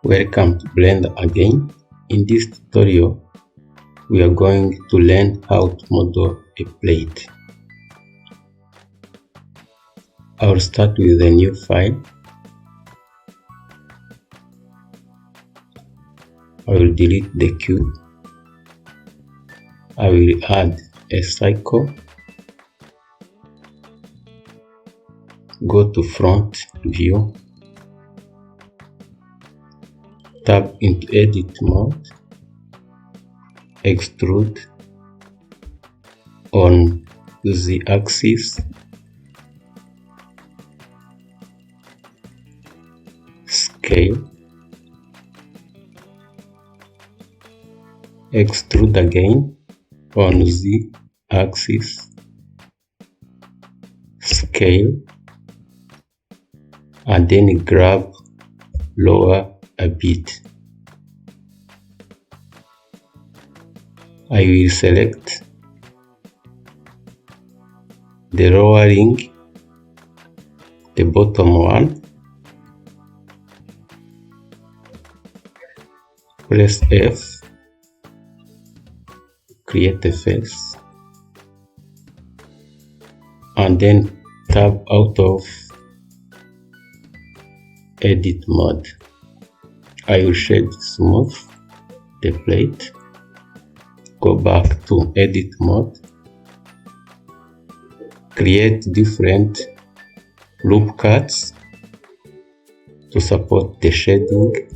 Welcome to Blender again. In this tutorial, we are going to learn how to model a plate. I will start with a new file. I will delete the cube. I will add a circle. Go to front view. Tap into edit mode, extrude on the axis, scale, extrude again on the axis, scale, and then grab lower a bit. I will select the lowering, the bottom one, press F, create a face, and then tab out of edit mode. I will shade smooth the plate, go back to edit mode, create different loop cuts to support the shading,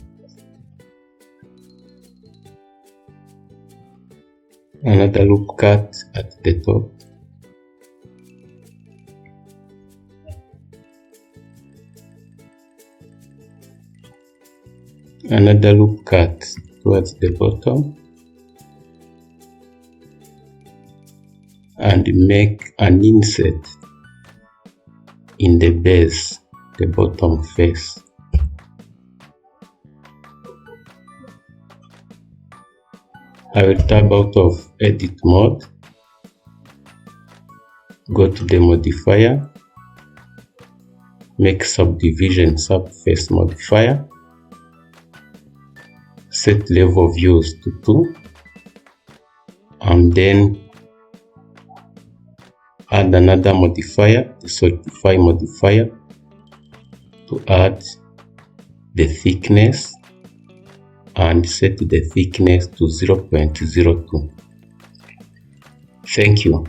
another loop cut at the top, another loop cut towards the bottom, and make an insert in the base, the bottom face. I will tab out of edit mode, go to the modifier, make subdivision subface modifier, set level views to 2, and then add another modifier, the solidify modifier, to add the thickness and set the thickness to 0.02. Thank you.